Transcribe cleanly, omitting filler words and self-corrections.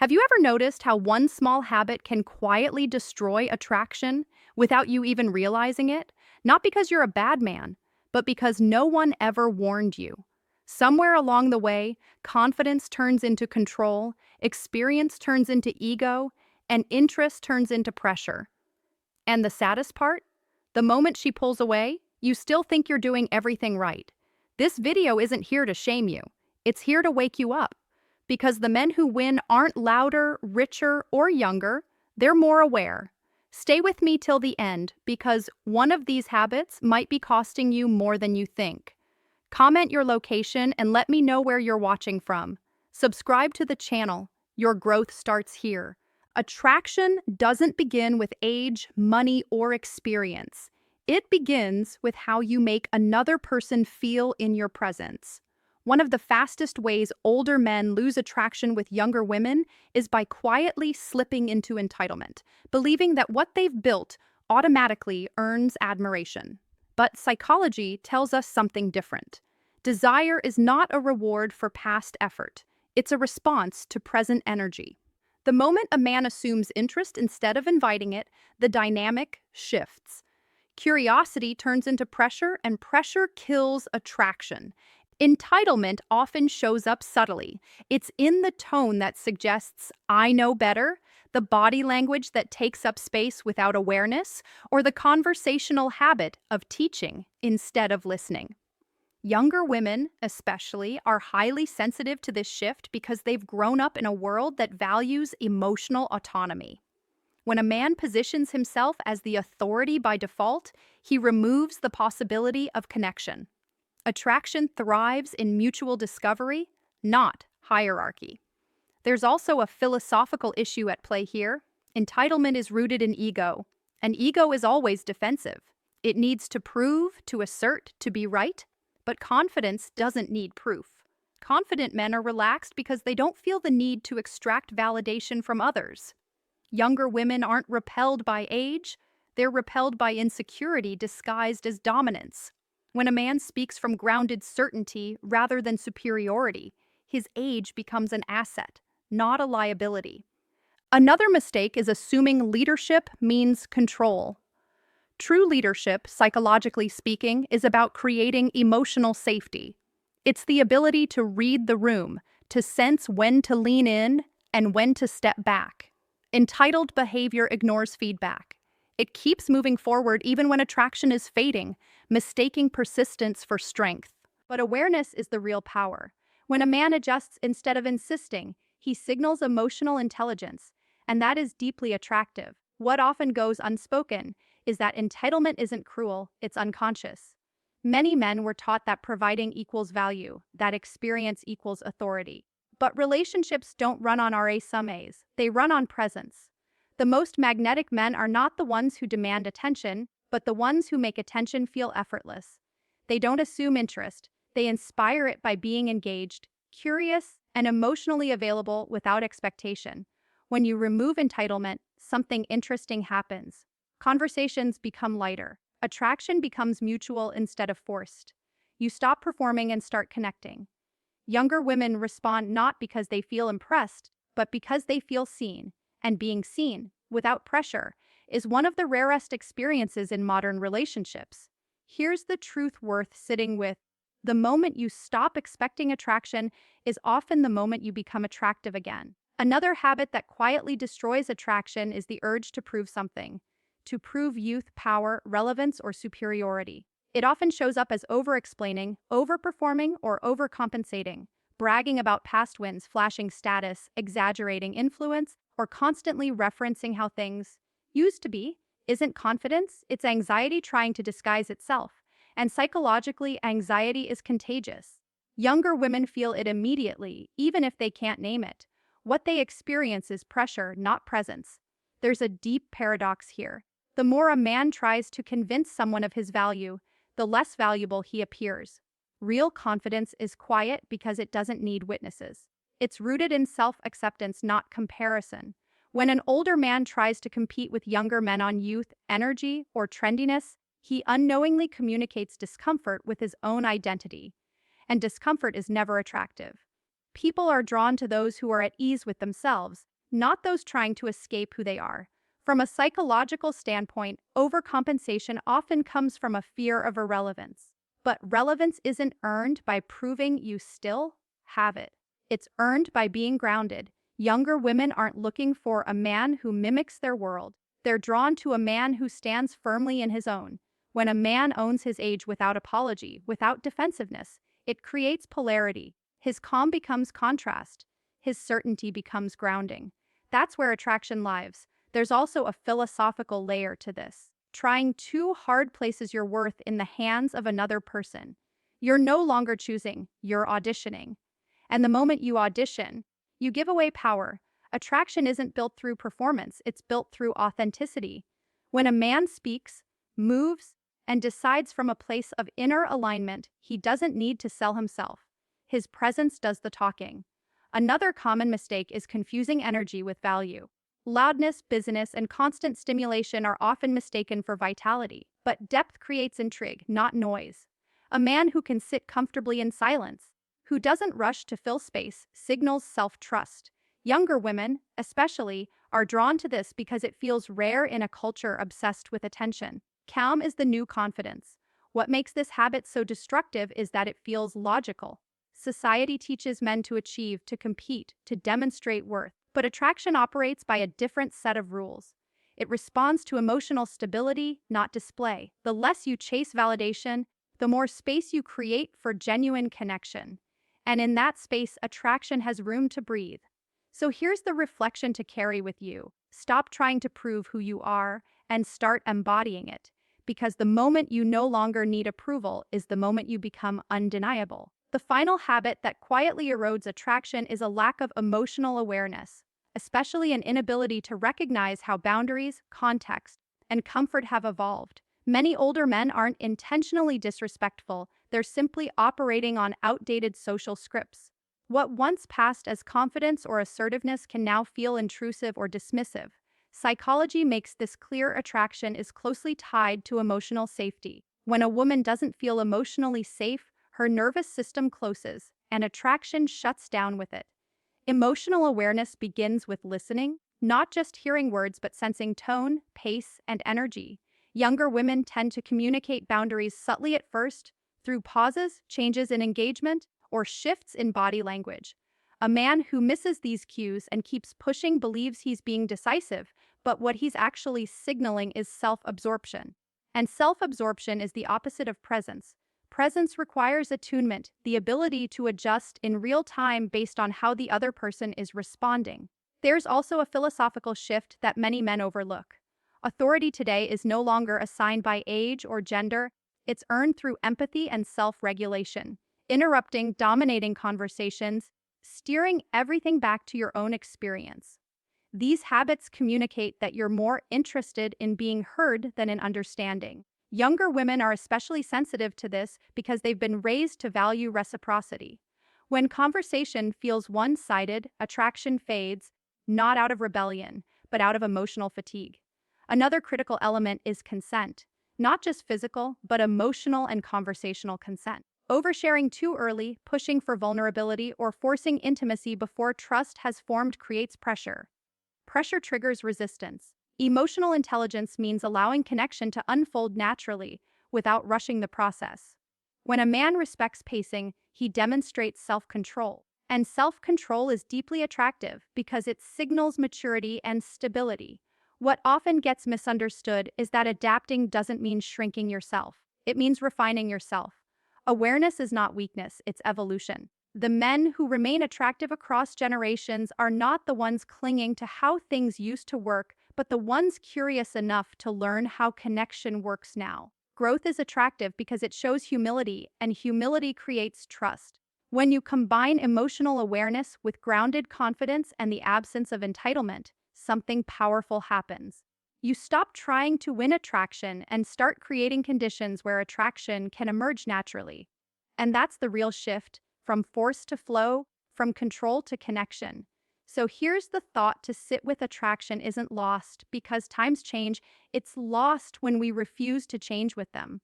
Have you ever noticed how one small habit can quietly destroy attraction without you even realizing it? Not because you're a bad man, but because no one ever warned you. Somewhere along the way, confidence turns into control, experience turns into ego, and interest turns into pressure. And the saddest part? The moment she pulls away, you still think you're doing everything right. This video isn't here to shame you. It's here to wake you up. Because the men who win aren't louder, richer, or younger, they're more aware. Stay with me till the end, because one of these habits might be costing you more than you think. Comment your location and let me know where you're watching from. Subscribe to the channel. Your growth starts here. Attraction doesn't begin with age, money, or experience. It begins with how you make another person feel in your presence. One of the fastest ways older men lose attraction with younger women is by quietly slipping into entitlement, believing that what they've built automatically earns admiration. But psychology tells us something different. Desire is not a reward for past effort. It's a response to present energy. The moment a man assumes interest instead of inviting it, the dynamic shifts. Curiosity turns into pressure, and pressure kills attraction. Entitlement often shows up subtly. It's in the tone that suggests, "I know better," the body language that takes up space without awareness, or the conversational habit of teaching instead of listening. Younger women, especially, are highly sensitive to this shift because they've grown up in a world that values emotional autonomy. When a man positions himself as the authority by default, he removes the possibility of connection. Attraction thrives in mutual discovery, not hierarchy. There's also a philosophical issue at play here. Entitlement is rooted in ego, and ego is always defensive. It needs to prove, to assert, to be right, but confidence doesn't need proof. Confident men are relaxed because they don't feel the need to extract validation from others. Younger women aren't repelled by age, they're repelled by insecurity disguised as dominance. When a man speaks from grounded certainty rather than superiority, his age becomes an asset, not a liability. Another mistake is assuming leadership means control. True leadership, psychologically speaking, is about creating emotional safety. It's the ability to read the room, to sense when to lean in and when to step back. Entitled behavior ignores feedback. It keeps moving forward even when attraction is fading, mistaking persistence for strength. But awareness is the real power. When a man adjusts instead of insisting, he signals emotional intelligence, and that is deeply attractive. What often goes unspoken is that entitlement isn't cruel, it's unconscious. Many men were taught that providing equals value, that experience equals authority. But relationships don't run on RA-summas, they run on presence. The most magnetic men are not the ones who demand attention, but the ones who make attention feel effortless. They don't assume interest, they inspire it by being engaged, curious, and emotionally available without expectation. When you remove entitlement, something interesting happens. Conversations become lighter. Attraction becomes mutual instead of forced. You stop performing and start connecting. Younger women respond not because they feel impressed, but because they feel seen. And being seen, without pressure, is one of the rarest experiences in modern relationships. Here's the truth worth sitting with. The moment you stop expecting attraction is often the moment you become attractive again. Another habit that quietly destroys attraction is the urge to prove something. To prove youth, power, relevance, or superiority. It often shows up as over-explaining, overperforming, or overcompensating. Bragging about past wins, flashing status, exaggerating influence, or constantly referencing how things used to be. Isn't confidence, it's anxiety trying to disguise itself. And psychologically, anxiety is contagious. Younger women feel it immediately, even if they can't name it. What they experience is pressure, not presence. There's a deep paradox here. The more a man tries to convince someone of his value, the less valuable he appears. Real confidence is quiet because it doesn't need witnesses. It's rooted in self-acceptance, not comparison. When an older man tries to compete with younger men on youth, energy, or trendiness, he unknowingly communicates discomfort with his own identity. And discomfort is never attractive. People are drawn to those who are at ease with themselves, not those trying to escape who they are. From a psychological standpoint, overcompensation often comes from a fear of irrelevance. But relevance isn't earned by proving you still have it. It's earned by being grounded. Younger women aren't looking for a man who mimics their world. They're drawn to a man who stands firmly in his own. When a man owns his age without apology, without defensiveness, it creates polarity. His calm becomes contrast. His certainty becomes grounding. That's where attraction lives. There's also a philosophical layer to this. Trying too hard places your worth in the hands of another person. You're no longer choosing, you're auditioning. And the moment you audition, you give away power. Attraction isn't built through performance, it's built through authenticity. When a man speaks, moves, and decides from a place of inner alignment, he doesn't need to sell himself. His presence does the talking. Another common mistake is confusing energy with value. Loudness, busyness, and constant stimulation are often mistaken for vitality, but depth creates intrigue, not noise. A man who can sit comfortably in silence, who doesn't rush to fill space, signals self-trust. Younger women, especially, are drawn to this because it feels rare in a culture obsessed with attention. Calm is the new confidence. What makes this habit so destructive is that it feels logical. Society teaches men to achieve, to compete, to demonstrate worth. But attraction operates by a different set of rules. It responds to emotional stability, not display. The less you chase validation, the more space you create for genuine connection. And in that space, attraction has room to breathe. So here's the reflection to carry with you. Stop trying to prove who you are and start embodying it. Because the moment you no longer need approval is the moment you become undeniable. The final habit that quietly erodes attraction is a lack of emotional awareness, especially an inability to recognize how boundaries, context, and comfort have evolved. Many older men aren't intentionally disrespectful, they're simply operating on outdated social scripts. What once passed as confidence or assertiveness can now feel intrusive or dismissive. Psychology makes this clear: attraction is closely tied to emotional safety. When a woman doesn't feel emotionally safe, her nervous system closes, and attraction shuts down with it. Emotional awareness begins with listening, not just hearing words but sensing tone, pace, and energy. Younger women tend to communicate boundaries subtly at first, through pauses, changes in engagement, or shifts in body language. A man who misses these cues and keeps pushing believes he's being decisive, but what he's actually signaling is self-absorption. And self-absorption is the opposite of presence. Presence requires attunement, the ability to adjust in real time based on how the other person is responding. There's also a philosophical shift that many men overlook. Authority today is no longer assigned by age or gender, it's earned through empathy and self-regulation. Interrupting, dominating conversations, steering everything back to your own experience. These habits communicate that you're more interested in being heard than in understanding. Younger women are especially sensitive to this because they've been raised to value reciprocity. When conversation feels one-sided, attraction fades, not out of rebellion, but out of emotional fatigue. Another critical element is consent, not just physical, but emotional and conversational consent. Oversharing too early, pushing for vulnerability, or forcing intimacy before trust has formed creates pressure. Pressure triggers resistance. Emotional intelligence means allowing connection to unfold naturally, without rushing the process. When a man respects pacing, he demonstrates self-control. And self-control is deeply attractive because it signals maturity and stability. What often gets misunderstood is that adapting doesn't mean shrinking yourself. It means refining yourself. Awareness is not weakness, it's evolution. The men who remain attractive across generations are not the ones clinging to how things used to work, but the ones curious enough to learn how connection works now. Growth is attractive because it shows humility, and humility creates trust. When you combine emotional awareness with grounded confidence and the absence of entitlement, something powerful happens. You stop trying to win attraction and start creating conditions where attraction can emerge naturally. And that's the real shift, from force to flow, from control to connection. So here's the thought: to sit with attraction isn't lost because times change, it's lost when we refuse to change with them.